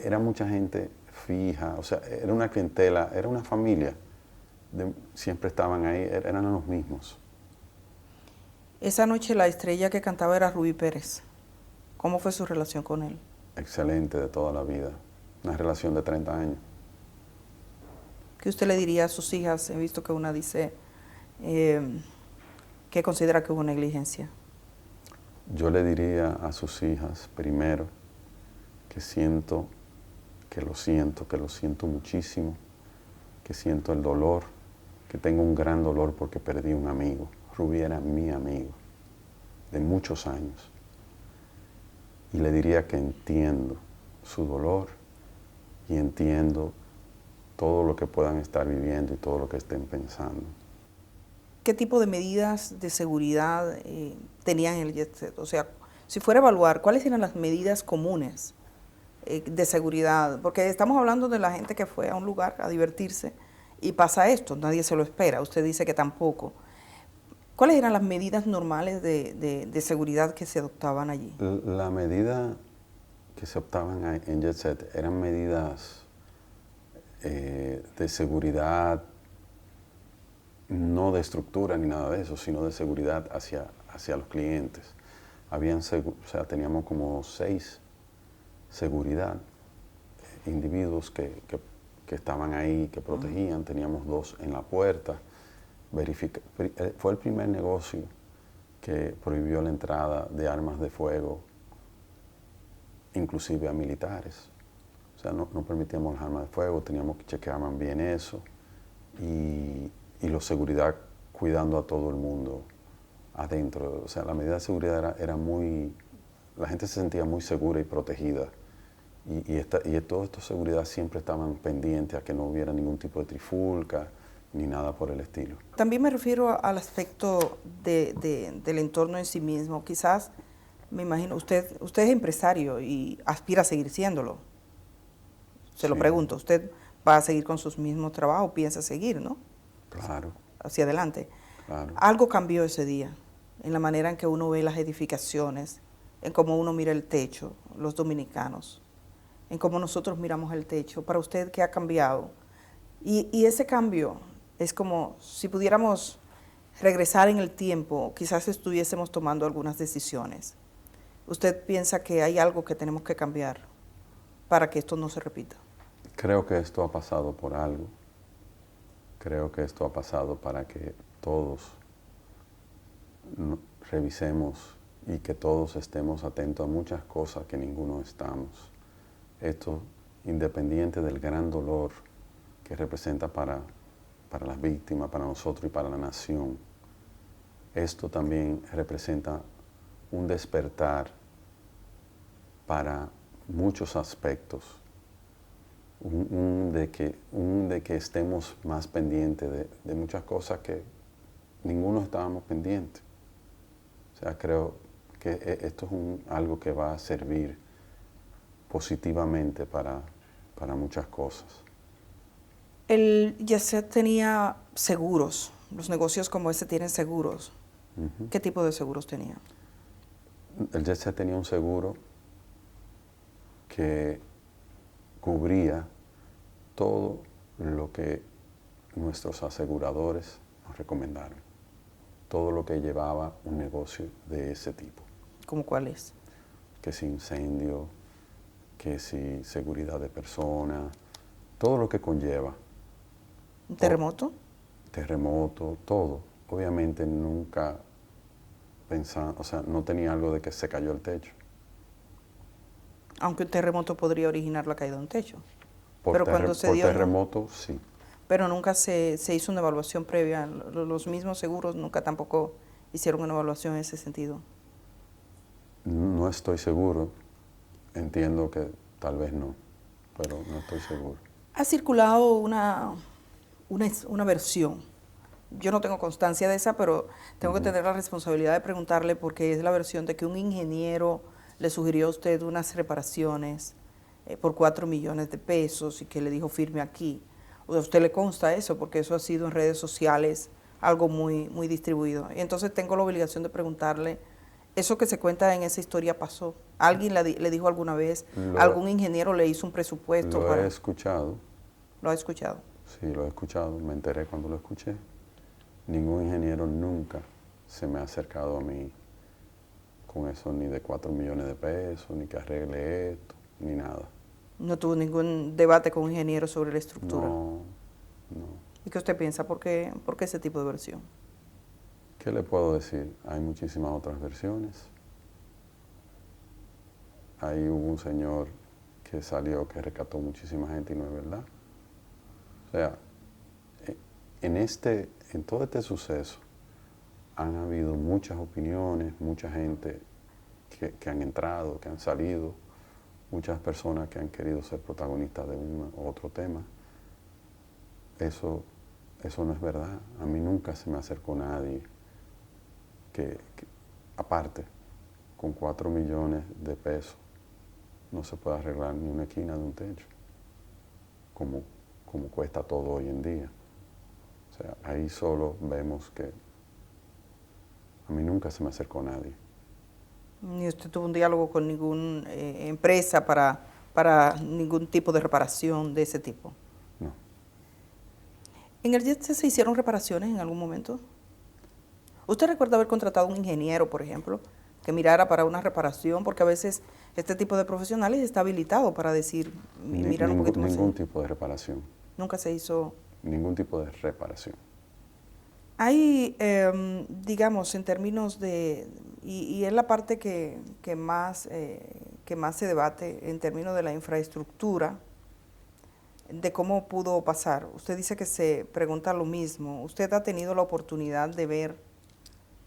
Era mucha gente fija, o sea, era una clientela, era una familia. Siempre estaban ahí, eran los mismos. Esa noche la estrella que cantaba era Rubí Pérez. ¿Cómo fue su relación con él? Excelente, de toda la vida. Una relación de 30 años. ¿Qué usted le diría a sus hijas? He visto que una dice que considera que hubo negligencia. Yo le diría a sus hijas, primero, que lo siento muchísimo, que siento el dolor, que tengo un gran dolor porque perdí un amigo. Rubí era mi amigo de muchos años. Y le diría que entiendo su dolor y entiendo todo lo que puedan estar viviendo y todo lo que estén pensando. ¿Qué tipo de medidas de seguridad tenían en el jet set? O sea, si fuera a evaluar, ¿cuáles eran las medidas comunes de seguridad? Porque estamos hablando de la gente que fue a un lugar a divertirse y pasa esto, nadie se lo espera, usted dice que tampoco. ¿Cuáles eran las medidas normales de seguridad que se adoptaban allí? La medida que se optaban en Jet Set eran medidas de seguridad, no de estructura ni nada de eso, sino de seguridad hacia los clientes. Teníamos como 6 seguridad, individuos que estaban ahí, que protegían, teníamos 2 en la puerta. Fue el primer negocio que prohibió la entrada de armas de fuego, inclusive a militares. O sea, no permitíamos las armas de fuego, teníamos que chequear bien eso. Y la seguridad cuidando a todo el mundo adentro. O sea, la medida de seguridad era muy... La gente se sentía muy segura y protegida. Y toda esta seguridad siempre estaban pendientes a que no hubiera ningún tipo de trifulca ni nada por el estilo. También me refiero al aspecto del entorno en sí mismo. Quizás, me imagino, usted es empresario y aspira a seguir siéndolo. Se lo pregunto, ¿usted va a seguir con sus mismos trabajos? ¿Piensa seguir, no? Claro. Hacia adelante. Claro. Algo cambió ese día, en la manera en que uno ve las edificaciones, en cómo uno mira el techo, los dominicanos, en cómo nosotros miramos el techo. Para usted, ¿qué ha cambiado? Y ese cambio es como si pudiéramos regresar en el tiempo, quizás estuviésemos tomando algunas decisiones. ¿Usted piensa que hay algo que tenemos que cambiar para que esto no se repita? Creo que esto ha pasado por algo. Creo que esto ha pasado para que todos revisemos y que todos estemos atentos a muchas cosas que ninguno estamos. Esto, independiente del gran dolor que representa para las víctimas, para nosotros y para la nación, esto también representa un despertar para muchos aspectos, de que estemos más pendientes de muchas cosas que ninguno estábamos pendientes. O sea, creo que esto es algo que va a servir positivamente para muchas cosas. El Jet Set tenía seguros, los negocios como este tienen seguros. ¿Qué tipo de seguros tenía? El Jet Set tenía un seguro que cubría todo lo que nuestros aseguradores nos recomendaron, todo lo que llevaba un negocio de ese tipo. ¿Cómo cuál es? Que si incendio, que si seguridad de personas, todo lo que conlleva. ¿Un terremoto? Terremoto, todo. Obviamente nunca pensaba, o sea, no tenía algo de que se cayó el techo. Aunque un terremoto podría originar la caída de un techo. Por terremoto, sí. Pero nunca se hizo una evaluación previa. Los mismos seguros nunca tampoco hicieron una evaluación en ese sentido. No estoy seguro. Entiendo que tal vez no, pero no estoy seguro. Ha circulado una versión. Yo no tengo constancia de esa, pero tengo que tener la responsabilidad de preguntarle, porque es la versión de que un ingeniero le sugirió a usted unas reparaciones por 4 millones de pesos y que le dijo firme aquí. O sea, ¿a usted le consta eso? Porque eso ha sido en redes sociales algo muy, muy distribuido. Y entonces tengo la obligación de preguntarle, ¿eso que se cuenta en esa historia pasó? ¿Alguien le dijo alguna vez? ¿Algún ingeniero le hizo un presupuesto? Lo he escuchado. ¿Lo ha escuchado? Sí, lo he escuchado. Me enteré cuando lo escuché. Ningún ingeniero nunca se me ha acercado a mí con eso ni de 4 millones de pesos, ni que arregle esto, ni nada. No tuvo ningún debate con ingenieros sobre la estructura. No, no. ¿Y qué usted piensa? ¿Por qué ese tipo de versión? ¿Qué le puedo decir? Hay muchísimas otras versiones. Ahí hubo un señor que salió, que rescató muchísima gente y no es verdad. O sea, en todo este suceso han habido muchas opiniones, mucha gente que han entrado, que han salido, muchas personas que han querido ser protagonistas de un u otro tema. Eso no es verdad. A mí nunca se me acercó nadie que aparte, con 4 millones de pesos, no se puede arreglar ni una esquina de un techo, como cuesta todo hoy en día. O sea, ahí solo vemos que a mí nunca se me acercó nadie. ¿Ni usted tuvo un diálogo con ninguna empresa para ningún tipo de reparación de ese tipo? No. ¿En el JET se hicieron reparaciones en algún momento? ¿Usted recuerda haber contratado a un ingeniero, por ejemplo, que mirara para una reparación? Porque a veces este tipo de profesionales está habilitado para decir, mirar un poquito más. Ningún tipo de reparación. Nunca se hizo. Ningún tipo de reparación. Hay, digamos, en términos de, y es la parte que más se debate en términos de la infraestructura, de cómo pudo pasar. Usted dice que se pregunta lo mismo. ¿Usted ha tenido la oportunidad de ver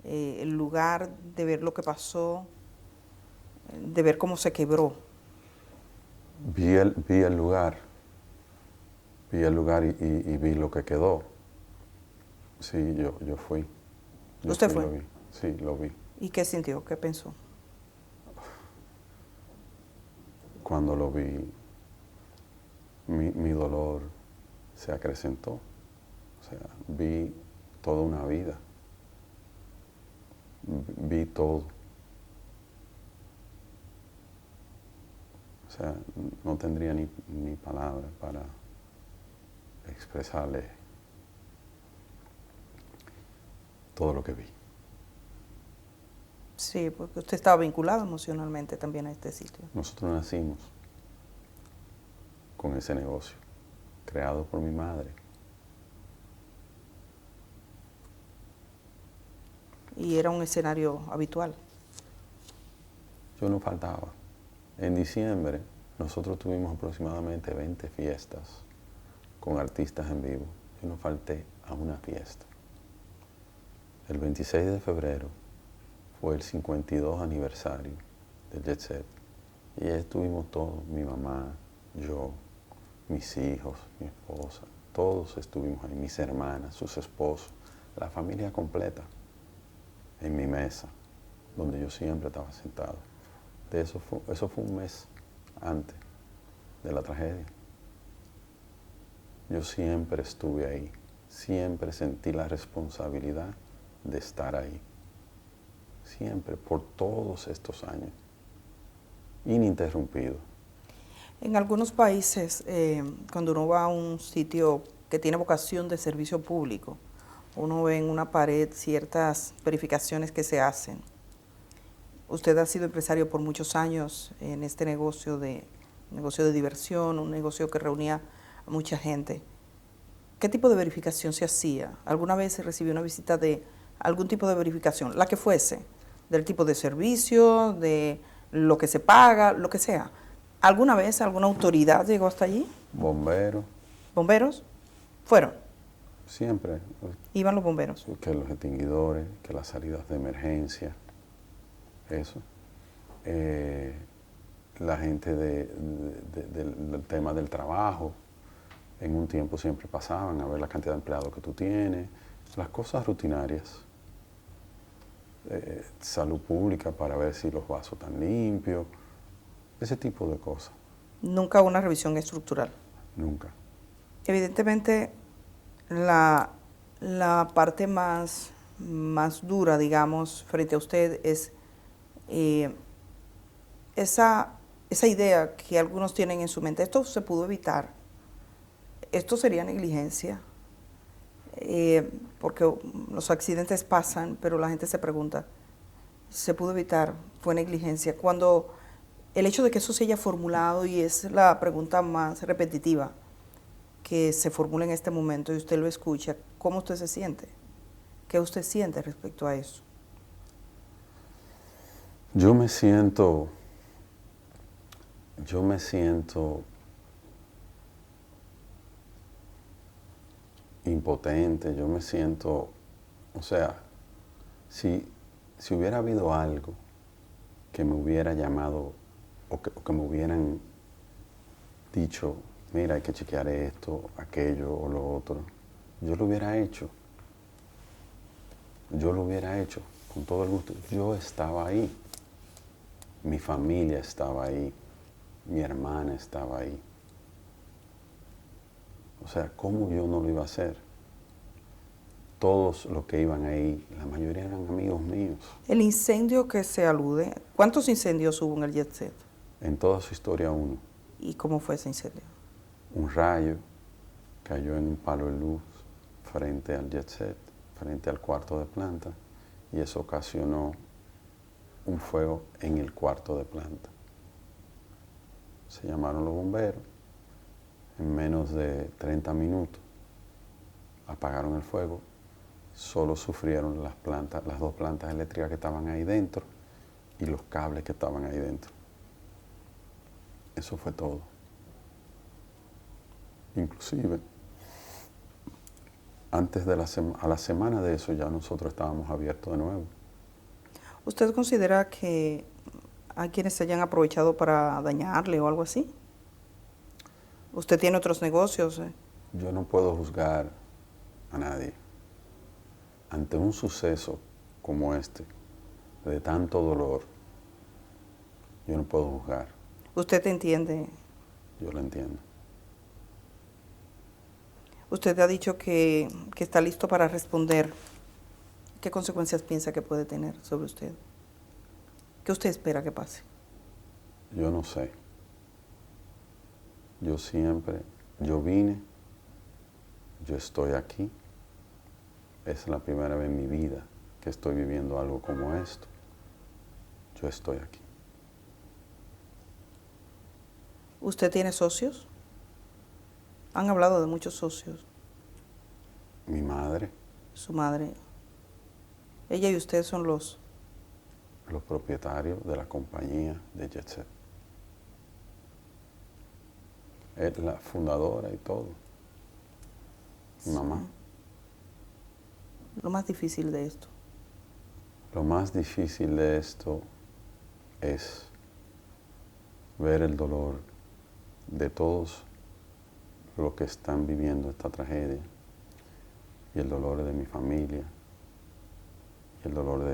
el lugar, de ver lo que pasó, de ver cómo se quebró? Vi el lugar y vi lo que quedó. Sí, yo fui. ¿Usted fui, fue? Lo vi. Sí, lo vi. ¿Y qué sintió? ¿Qué pensó? Cuando lo vi, mi dolor se acrecentó. O sea, vi toda una vida. Vi todo. O sea, no tendría ni palabras para expresarle todo lo que vi. Sí, porque usted estaba vinculado emocionalmente también a este sitio. Nosotros nacimos con ese negocio, creado por mi madre. Y era un escenario habitual. Yo no faltaba. En diciembre nosotros tuvimos aproximadamente 20 fiestas con artistas en vivo. Yo no falté a una fiesta. El 26 de febrero fue el 52 aniversario del Jet Set. Y ahí estuvimos todos, mi mamá, yo, mis hijos, mi esposa, todos estuvimos ahí, mis hermanas, sus esposos, la familia completa, en mi mesa, donde yo siempre estaba sentado. Eso fue un mes antes de la tragedia. Yo siempre estuve ahí, siempre sentí la responsabilidad de estar ahí. Siempre, por todos estos años, ininterrumpido. En algunos países, cuando uno va a un sitio que tiene vocación de servicio público, uno ve en una pared ciertas verificaciones que se hacen. Usted ha sido empresario por muchos años en este negocio de diversión, un negocio que reunía a mucha gente. ¿Qué tipo de verificación se hacía? ¿Alguna vez se recibió una visita de algún tipo de verificación, la que fuese, del tipo de servicio, de lo que se paga, lo que sea? ¿Alguna vez alguna autoridad llegó hasta allí? Bomberos. ¿Bomberos? ¿Fueron? Siempre. ¿Iban los bomberos? Que los extinguidores, que las salidas de emergencia, eso. La gente del tema del trabajo, en un tiempo siempre pasaban a ver la cantidad de empleados que tú tienes, las cosas rutinarias. Salud pública para ver si los vasos están limpios, ese tipo de cosas. Nunca una revisión estructural. Nunca. Evidentemente, la parte más dura, digamos, frente a usted es esa idea que algunos tienen en su mente. Esto se pudo evitar. Esto sería negligencia. porque los accidentes pasan, pero la gente se pregunta, ¿se pudo evitar? ¿Fue negligencia? Cuando el hecho de que eso se haya formulado, y es la pregunta más repetitiva que se formula en este momento y usted lo escucha, ¿cómo usted se siente? ¿Qué usted siente respecto a eso? Yo me siento impotente, yo me siento, o sea, si hubiera habido algo que me hubiera llamado o que me hubieran dicho, mira, hay que chequear esto, aquello o lo otro, yo lo hubiera hecho. Yo lo hubiera hecho con todo el gusto. Yo estaba ahí. Mi familia estaba ahí. Mi hermana estaba ahí. O sea, ¿cómo yo no lo iba a hacer? Todos los que iban ahí, la mayoría eran amigos míos. El incendio que se alude, ¿cuántos incendios hubo en el Jet Set? En toda su historia uno. ¿Y cómo fue ese incendio? Un rayo cayó en un palo de luz frente al Jet Set, frente al cuarto de planta, y eso ocasionó un fuego en el cuarto de planta. Se llamaron los bomberos, en menos de 30 minutos apagaron el fuego, solo sufrieron las dos plantas eléctricas que estaban ahí dentro y los cables que estaban ahí dentro. Eso fue todo. Inclusive, antes de a la semana de eso ya nosotros estábamos abiertos de nuevo. ¿Usted considera que hay quienes se hayan aprovechado para dañarle o algo así? ¿Usted tiene otros negocios? Yo no puedo juzgar a nadie. Ante un suceso como este, de tanto dolor, yo no puedo juzgar. ¿Usted entiende? Yo lo entiendo. Usted ha dicho que está listo para responder. ¿Qué consecuencias piensa que puede tener sobre usted? ¿Qué usted espera que pase? Yo no sé. Yo vine, yo estoy aquí. Es la primera vez en mi vida que estoy viviendo algo como esto. Yo estoy aquí. ¿Usted tiene socios? Han hablado de muchos socios. Mi madre. Su madre. Ella y usted son los Propietarios de la compañía de Jet Set. Es la fundadora y todo. Mi mamá. Lo más difícil de esto. Lo más difícil de esto es ver el dolor de todos los que están viviendo esta tragedia y el dolor de mi familia y el dolor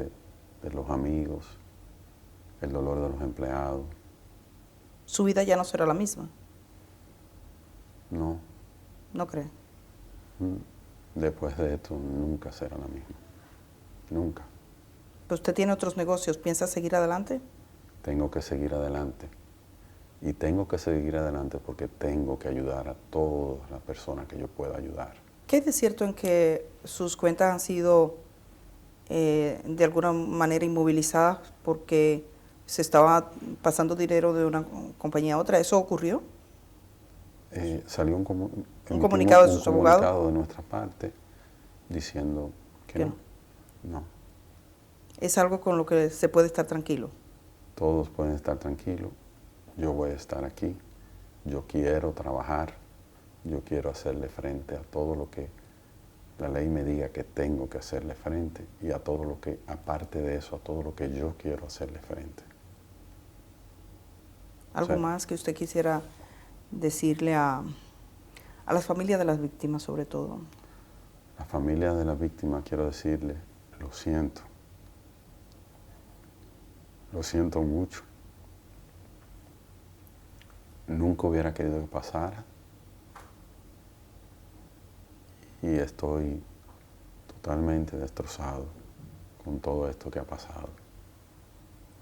de los amigos, el dolor de los empleados. ¿Su vida ya no será la misma? No. ¿No cree? Después de esto nunca será la misma. Nunca. ¿Pero usted tiene otros negocios? ¿Piensa seguir adelante? Tengo que seguir adelante. Y tengo que seguir adelante porque tengo que ayudar a todas las personas que yo pueda ayudar. ¿Qué hay de cierto en que sus cuentas han sido de alguna manera inmovilizadas porque se estaba pasando dinero de una compañía a otra? ¿Eso ocurrió? Salió un comunicado de sus abogados. Un comunicado de nuestra parte diciendo que no. No. ¿Es algo con lo que se puede estar tranquilo? Todos pueden estar tranquilos. Yo voy a estar aquí. Yo quiero trabajar. Yo quiero hacerle frente a todo lo que la ley me diga que tengo que hacerle frente y a todo lo que, aparte de eso, a todo lo que yo quiero hacerle frente. ¿Algo más que usted quisiera decirle a las familias de las víctimas, sobre todo? La familia de las víctimas, quiero decirle, lo siento. Lo siento mucho. Nunca hubiera querido que pasara. Y estoy totalmente destrozado con todo esto que ha pasado.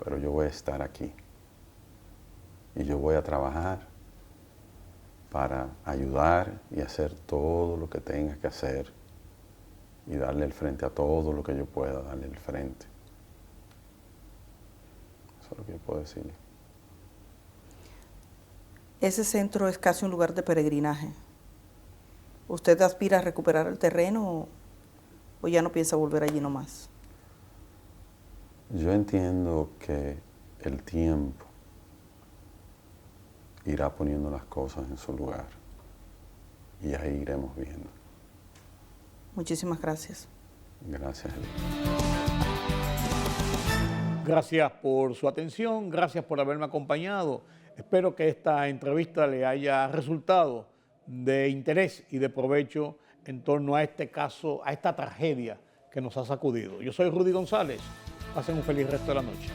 Pero yo voy a estar aquí. Y yo voy a trabajar para ayudar y hacer todo lo que tenga que hacer y darle el frente a todo lo que yo pueda, darle el frente. Eso es lo que yo puedo decirle. Ese centro es casi un lugar de peregrinaje. ¿Usted aspira a recuperar el terreno o ya no piensa volver allí nomás? Yo entiendo que el tiempo irá poniendo las cosas en su lugar y ahí iremos viendo. Muchísimas gracias. Gracias, Eli. Gracias por su atención, gracias por haberme acompañado. Espero que esta entrevista le haya resultado de interés y de provecho en torno a este caso, a esta tragedia que nos ha sacudido. Yo soy Rudy González. Pasen un feliz resto de la noche.